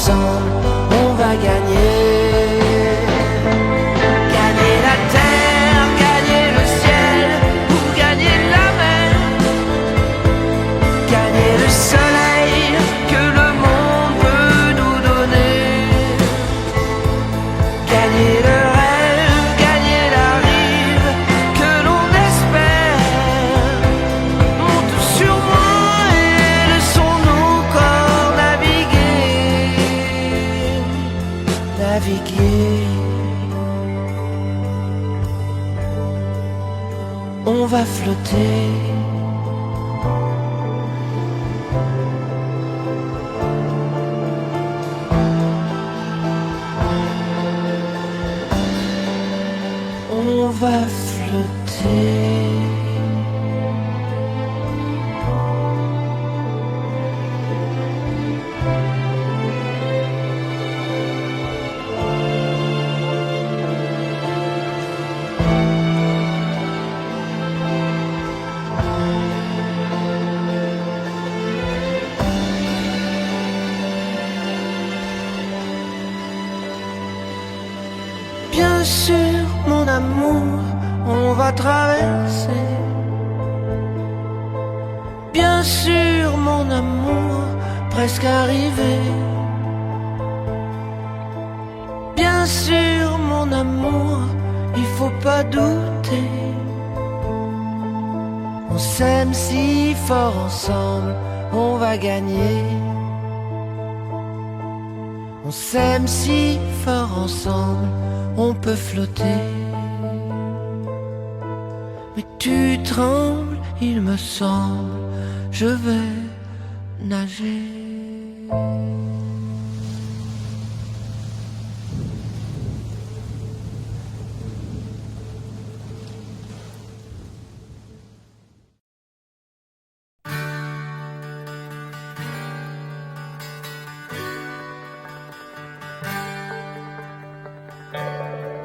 ensemble, on va gagner. Gagner la terre, gagner le ciel, ou gagner la mer. Gagner le soleil que le monde peut nous donner. Gagner le rêve, gagner la rive que l'on espère. Monte sur moi et laissons nos corps naviguer. Naviguer. On va flotter. On va flotter. Bien sûr, mon amour, on va traverser. Bien sûr, mon amour, presque arrivé. Bien sûr, mon amour, il faut pas douter. On s'aime si fort ensemble, on va gagner. On s'aime si fort ensemble, on peut flotter. Mais tu trembles, il me semble, je vais nager.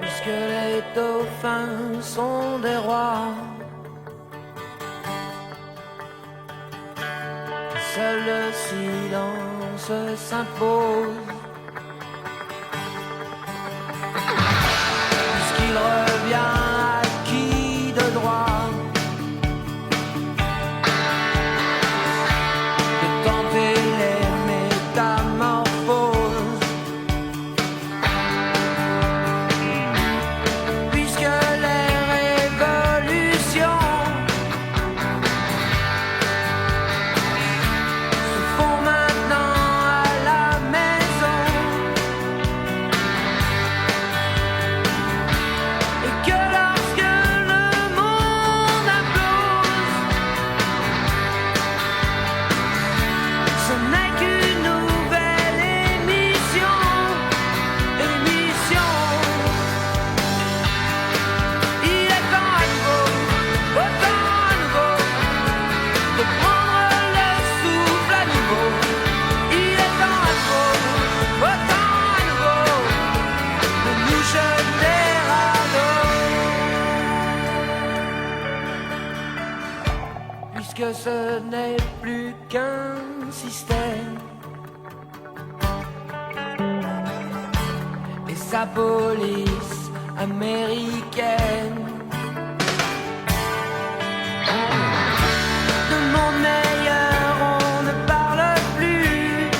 Puisque les dauphins sont des rois, seul le silence s'impose. Puisqu'il revient acquis de droit de tenter les métamorphoses. Puisque les révolutions se font maintenant à la maison, et que lorsque le monde implose, ce n'est qu'une nouvelle émission. Il est temps à nouveau, autant à nouveau, de prendre le souffle à nouveau. Il est temps à nouveau, autant à nouveau, de nous jeter à l'eau. Puisque ce n'est plus qu'un système et sa police américaine. De monde meilleur, on ne parle plus.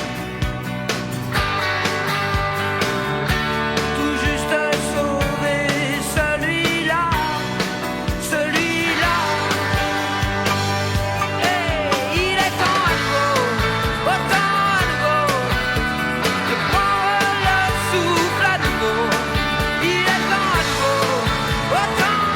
Tout juste sauver celui-là, celui-là. Et il est temps à nouveau, autant à nouveau, de prendre le souffle à nouveau. Il est temps à nouveau, autant à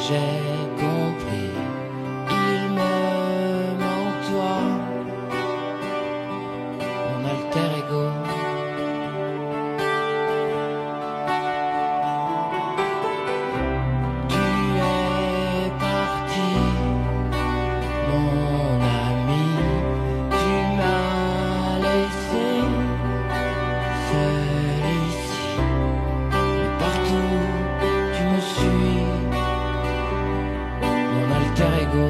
j'ai compris, il me manque toi, mon alter ego. Tu es parti, mon ami, tu m'as laissé seul ici, mais partout tu me suis, mon alter ego.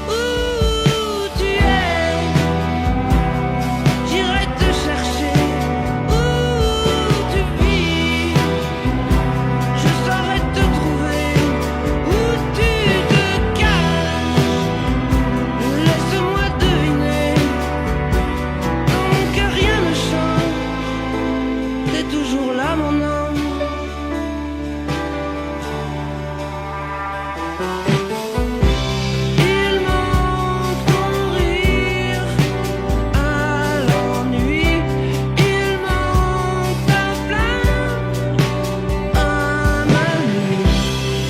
Où tu es, j'irai te chercher. Où tu vis, je saurai te trouver. Où tu te caches, laisse-moi deviner. Donc rien ne change, t'es toujours là mon ange. Il manque ton rire à l'ennui, il manque ta flamme à ma nuit.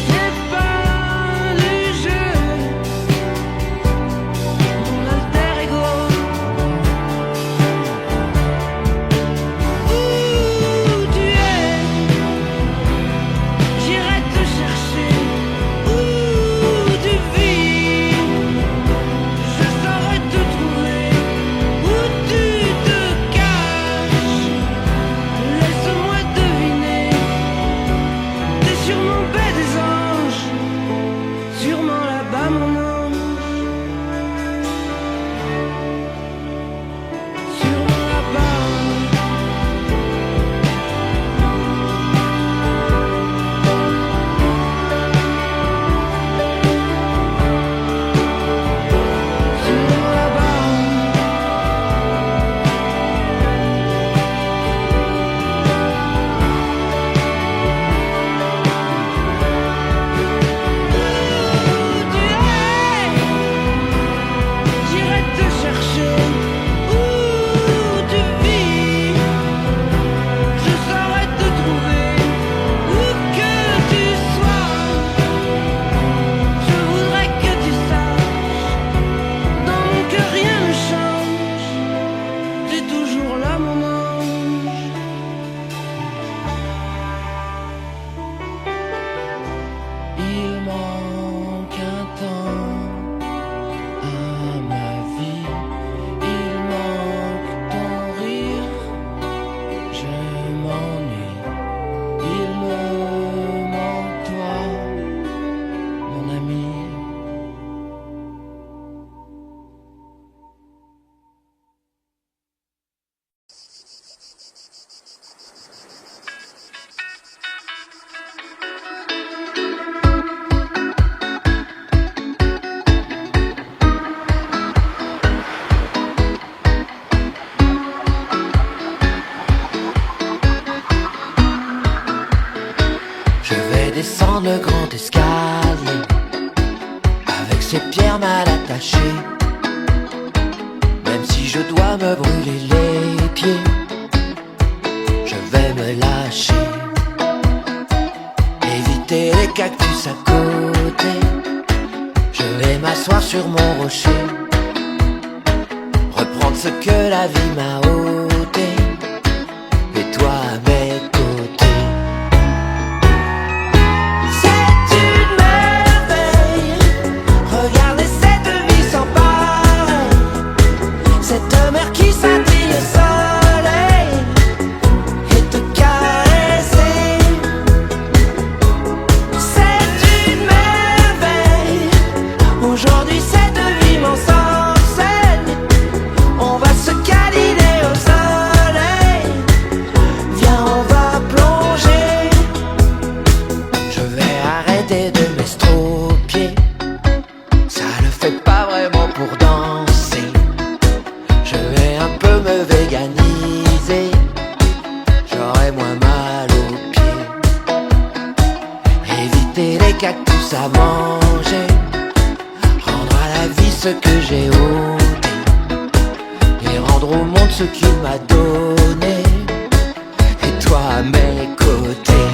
C'est pas du jeu, mon alter ego. Où tu es, j'irai te chercher. Où tu vis, je saurai te trouver. Où tu te caches, laisse-moi deviner. T'es sûrement paix des anges, sûrement là-bas mon ange. Sûrement là-bas. Sûrement là-bas. Où tu es, j'irai te chercher. Où tu vis, je saurai te trouver. Où que tu sois, je voudrais que tu saches. Donc rien ne change, t'es toujours là mon ange. Il manque un temps à ma vie, il manque ton rire, je m'ennuie, il me manque toi, mon ami. Je vais descendre le grand escalier avec ces pierres mal attachées. Même si je dois me brûler les pieds, je vais me lâcher. Éviter les cactus à côté, je vais m'asseoir sur mon rocher. Reprendre ce que la vie m'a ôté, et toi à mes côtés. C'est une merveille, regardez cette vie sans pareil. Cette mer qui scintille au soleil et te caresser. C'est une merveille, aujourd'hui cette vie m'enseigne. On va se câliner au soleil, viens on va plonger. Je vais arrêter de m'estropier, ça ne fait pas vraiment pour danser. Je vais un peu me véganiser, j'aurai moins mal aux pieds. Éviter les cactus à manger, rendre à la vie ce que j'ai ôté, et rendre au monde ce qu'il m'a donné, et toi à mes côtés.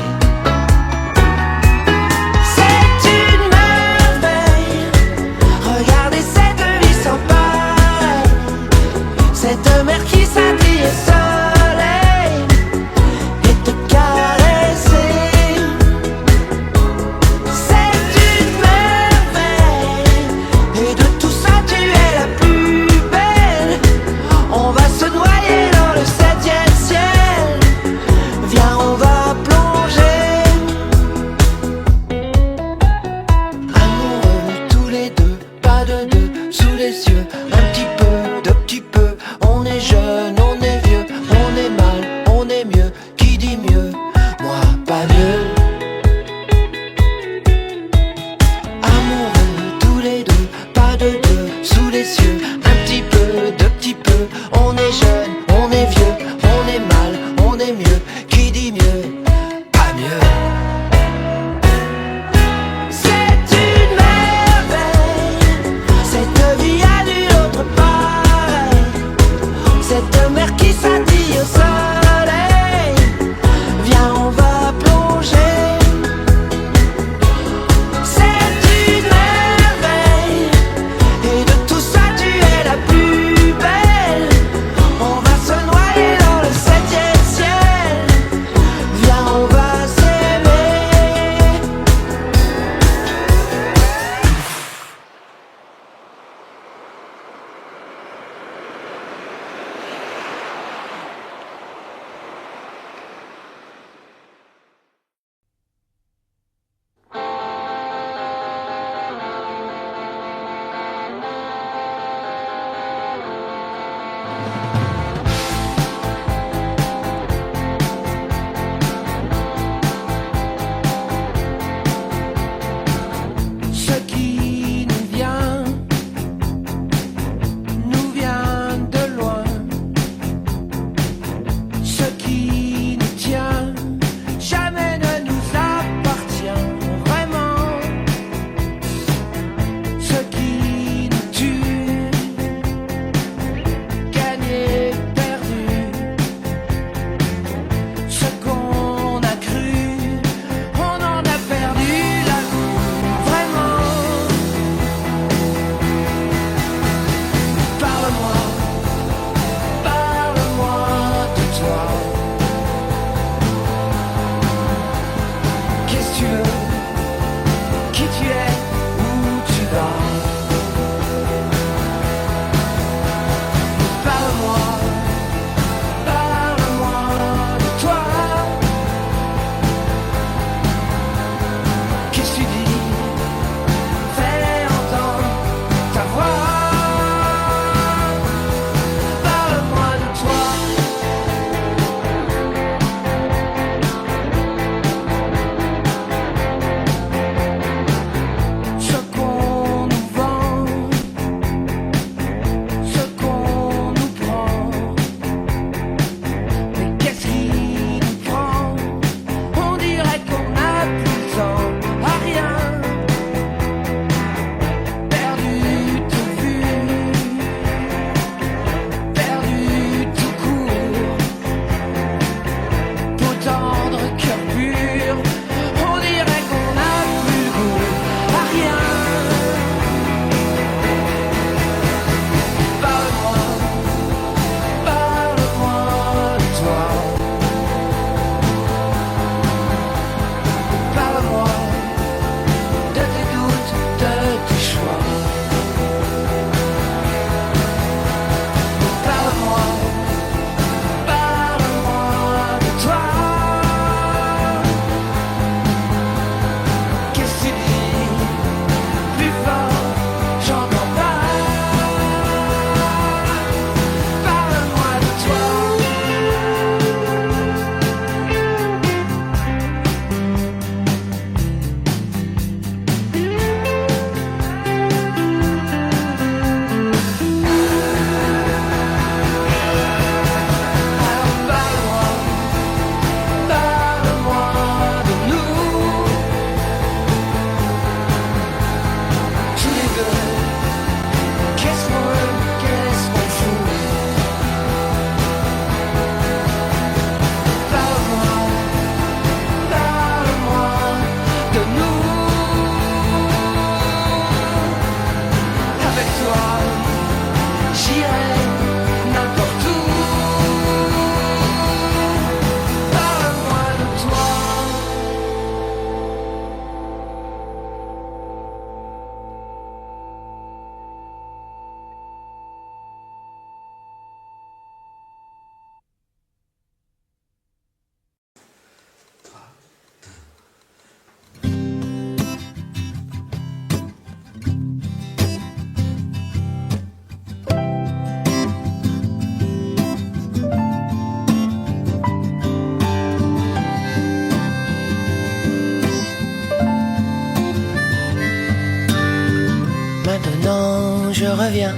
reviens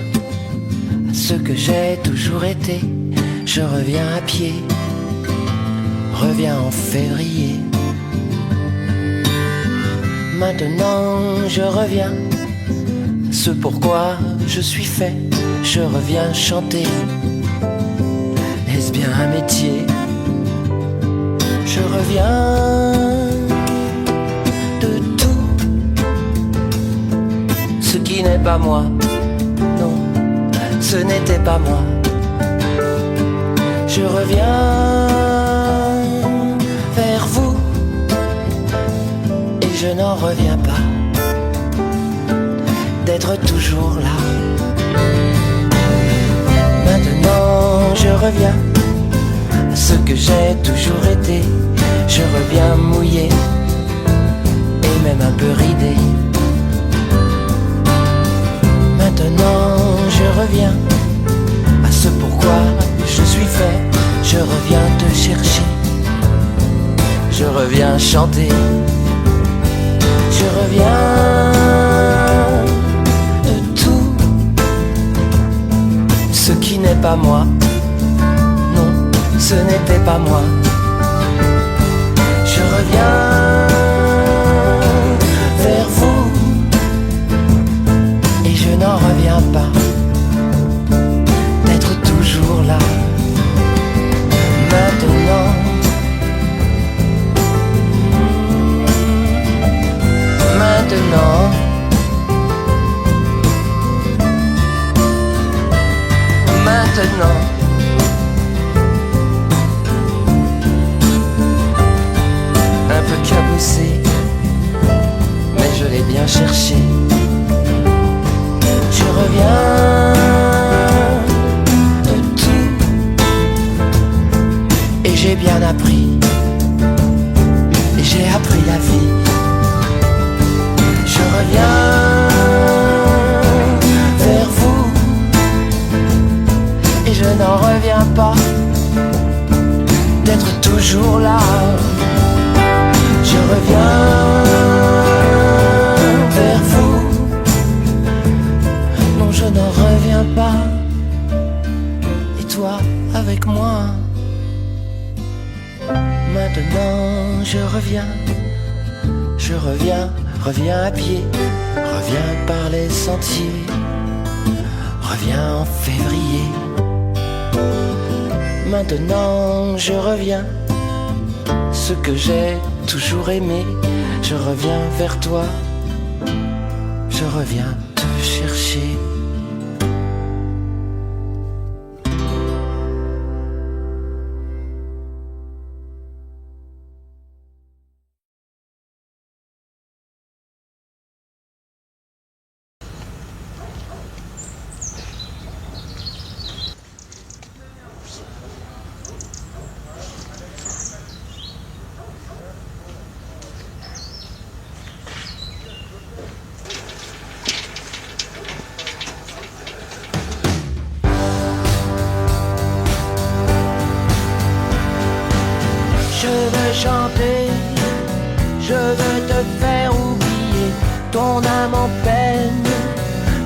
à ce que j'ai toujours été. Je reviens à pied, reviens en février. Maintenant je reviens à ce pourquoi je suis fait. Je reviens chanter. Est-ce bien un métier? Je reviens de tout ce qui n'est pas moi. Non, ce n'était pas moi. Je reviens vers vous et je n'en reviens pas d'être toujours là. Maintenant je reviens à ce que j'ai toujours été. Je reviens mouillé et même un peu ridé. Maintenant je reviens à ce pourquoi je suis fait. Je reviens te chercher, je reviens chanter. Je reviens de tout ce qui n'est pas moi. Non, ce n'était pas moi. Je reviens vers vous et je n'en reviens pas d'être toujours là. Maintenant, maintenant, maintenant. Un peu cabossé, mais je l'ai bien cherché. Je reviens de tout et j'ai bien appris. Et j'ai appris la vie. Je reviens vers vous et je n'en reviens pas d'être toujours là. Je reviens vers vous. Non, je n'en reviens pas. Et toi avec moi. Maintenant je reviens. Je reviens, reviens à pied. Reviens par les sentiers. Reviens en février. Maintenant je reviens. Ce que j'ai toujours aimé, je reviens vers toi, je reviens te chercher. Chanter, je veux te faire oublier ton âme en peine,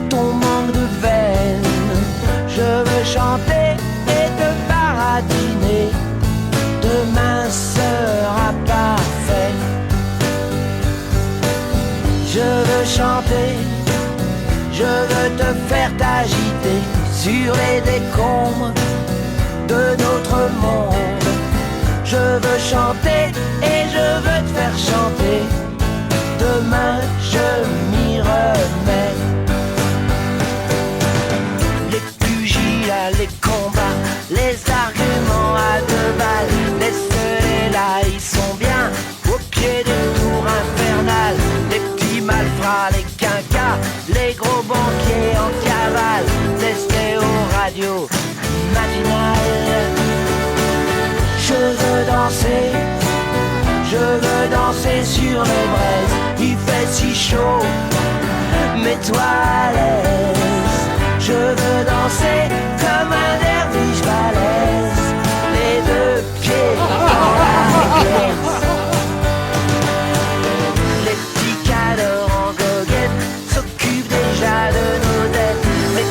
ton manque de veine. Je veux chanter et te baratiner, demain sera parfait. Je veux chanter, je veux te faire t'agiter sur les décombres de notre monde. Je veux chanter et je veux te faire chanter. Demain je m'y remets. Les pugilats, les combats, les arguments à deux balles. Laisse-les là, ils sont bien au pied des tours infernales. Les petits malfrats, les quinquas, les gros banquiers en cavale. Laisse-les aux radios matinales. Je veux danser, je veux danser sur les braises. Il fait si chaud, mets-toi à l'aise. Je veux danser comme un derviche balèze, les deux pieds dans la glaise. Les petits cadors en goguette s'occupent déjà de nos dettes. Mais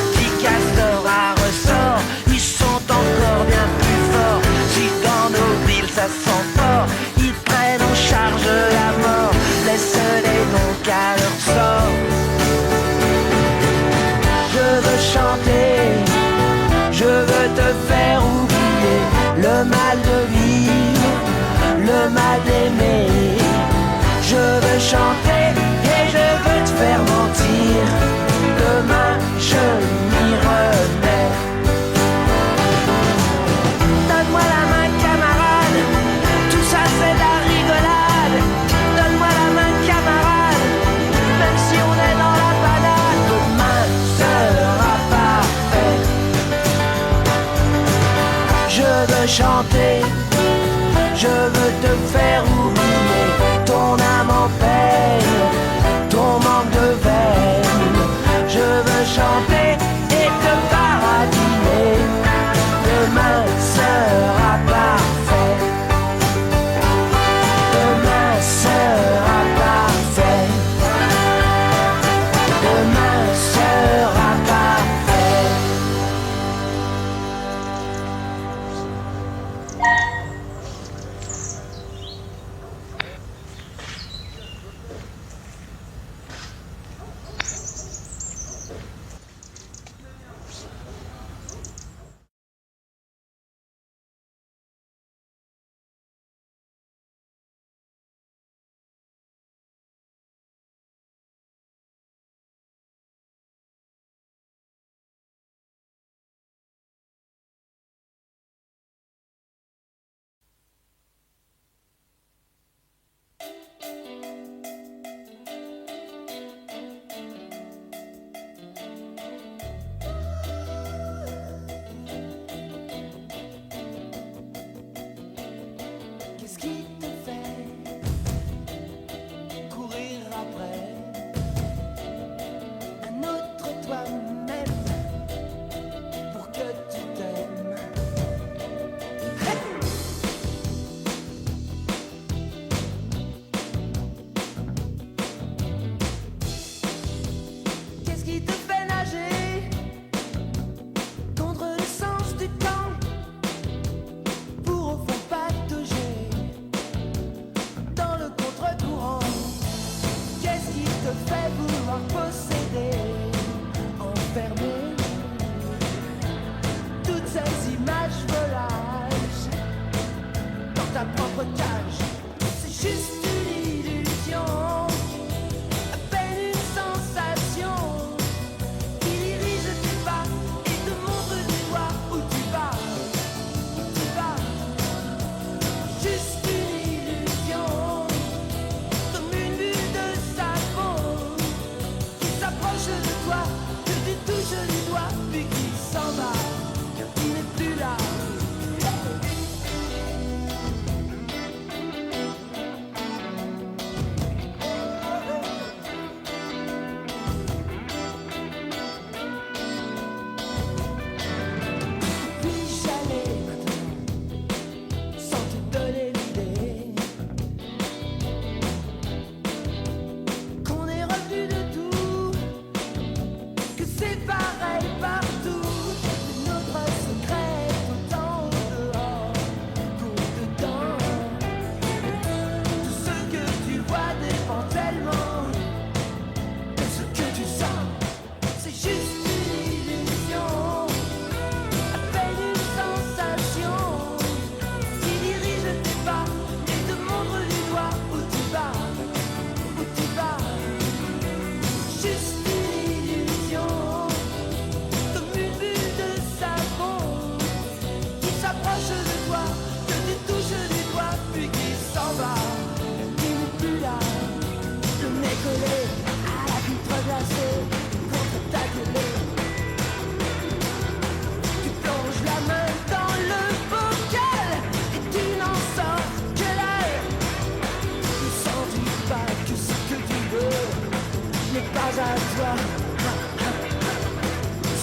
à toi.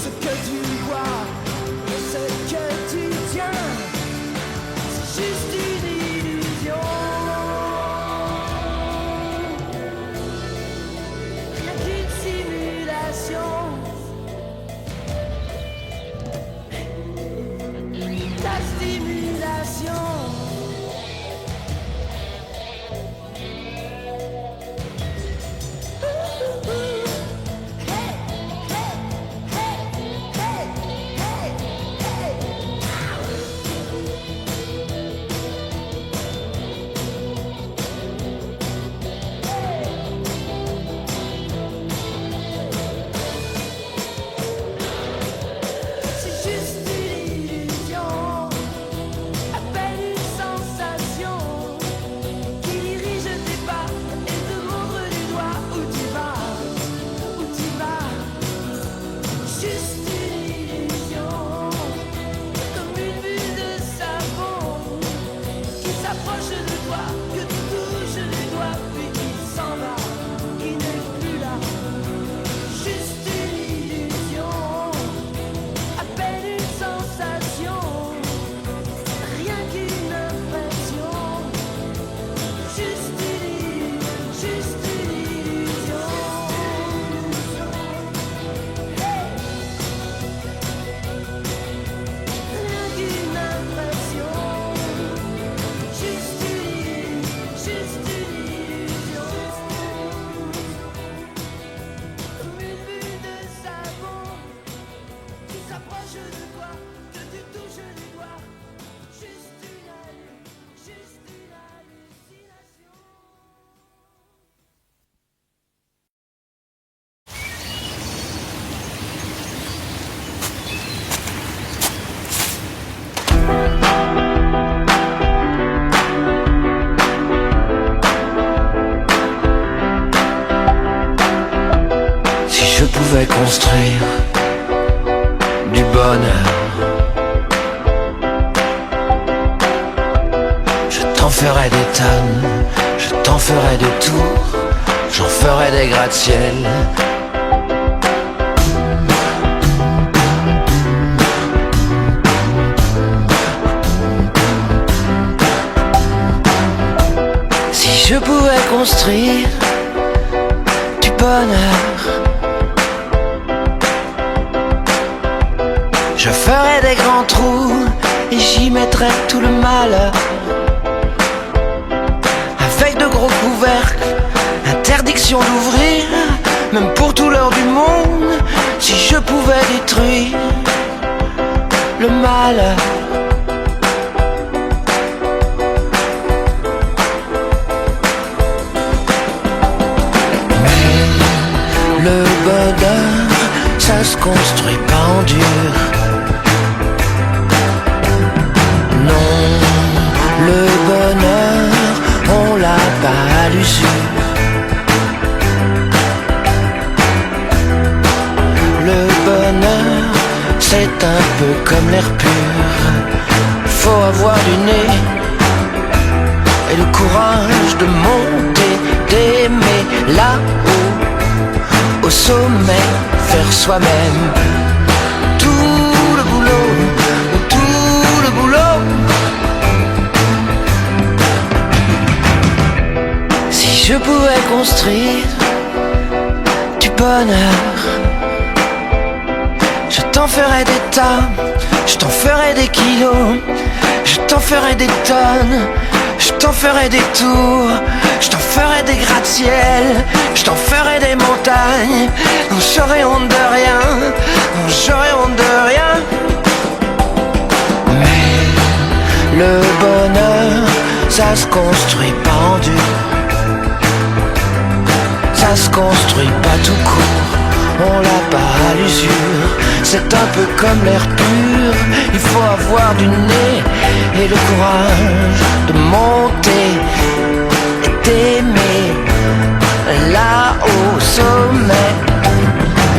Ce que tu vois et ce que tu tiens, c'est juste une illusion. Rien qu'une simulation. Ta stimulation. C'est juste une illusion, à peine une sensation qui dirige tes pas et te montre du doigt où tu vas, juste une illusion, comme une bulle de savon qui s'approche de toi, que tu touches du doigt, puis qui s'en va, qui n'est plus là, juste une illusion. À peine une sensation, rien qu'une impression, juste une illusion. Hey. Rien qu'une impression, juste une illusion. Comme une bulle de savon qui s'approche de toi, que tu touches du doigt, juste une hallucination. Si je pouvais construire du bonheur, je t'en ferais des tonnes, je t'en ferais des tours, j'en ferais des gratte-ciel. Si je pouvais construire du bonheur, je ferais des grands trous et j'y mettrais tout le malheur. Avec de gros couvercles, interdiction d'ouvrir, même pour tout l'heure du monde. Si je pouvais détruire le malheur. Mais le bonheur, ça se construit pas en dur. Non, le bonheur, on l'a pas à l'usure. Le bonheur, c'est un peu comme l'air pur. Faut avoir du nez et le courage de monter, d'aimer là-haut, au sommet, faire soi-même. Tout le boulot, tout le boulot. Si je pouvais construire du bonheur, je t'en ferais des tas, je t'en ferais des kilos, je t'en ferais des tonnes, je t'en ferais des tours, je t'en ferais des gratte-ciel, je t'en ferais des montagnes. Non, j'aurais honte de rien, non, j'aurais honte de rien. Mais le bonheur, ça se construit pas en dur. Ça se construit pas tout court, on l'a pas à l'usure. C'est un peu comme l'air pur, il faut avoir du nez et le courage de monter et d'aimer là au sommet,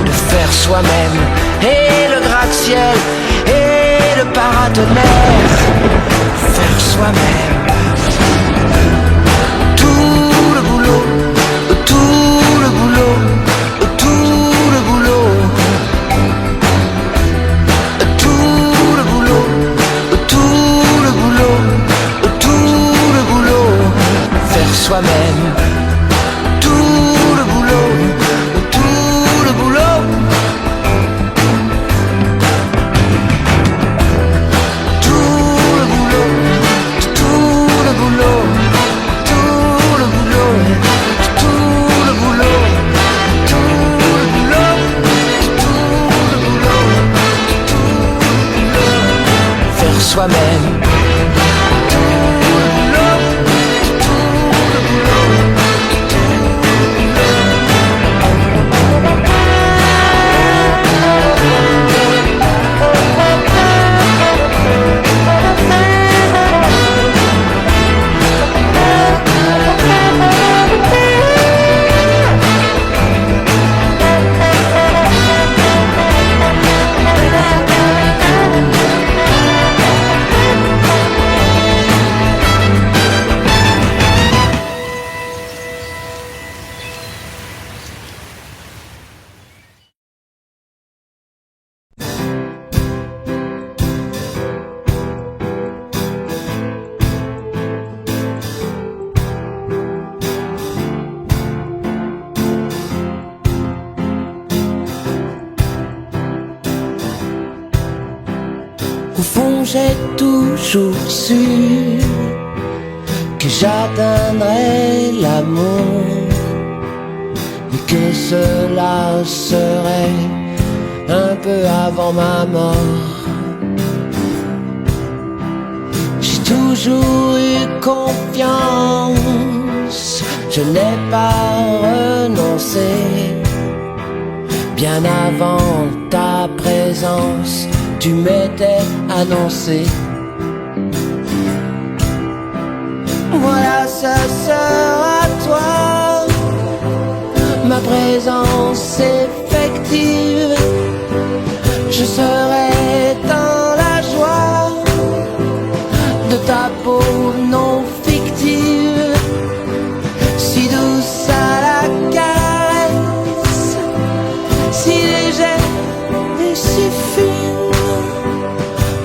de faire soi-même et le gratte-ciel et le paratonnerre, faire soi-même. Tout le boulot, tout le boulot, tout Tout le boulot, tout le boulot. Tout le boulot, tout le boulot, tout le boulot, tout le boulot, tout le boulot, tout le boulot, tout le boulot. Faire soi-même. Au fond, j'ai toujours su que j'atteindrais l'amour et que cela serait un peu avant ma mort. J'ai toujours eu confiance, je n'ai pas renoncé. Bien avant ta présence, tu m'étais annoncé. Voilà, ce sera toi, ma présence effective. Je serai dans la joie de ta peau non fictive, si douce à la caresse, si légère et si fine,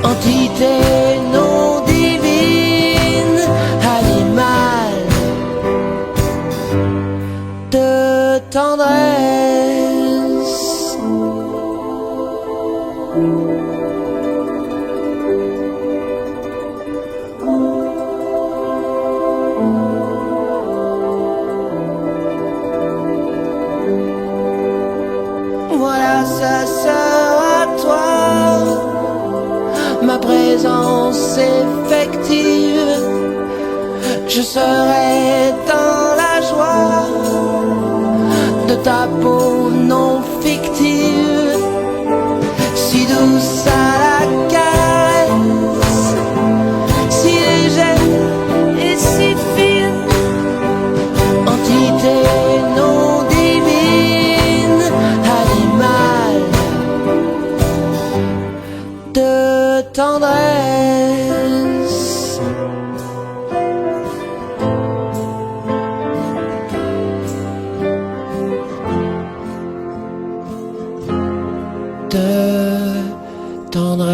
entité non divine, animal de tendresse. Voilà, ce sera toi, ma présence effective. Je serai dans la joie de ta peau non fictive, si douce à la caresse, si légère et si fine, entité non divine, animal de tendresse. De tendresse.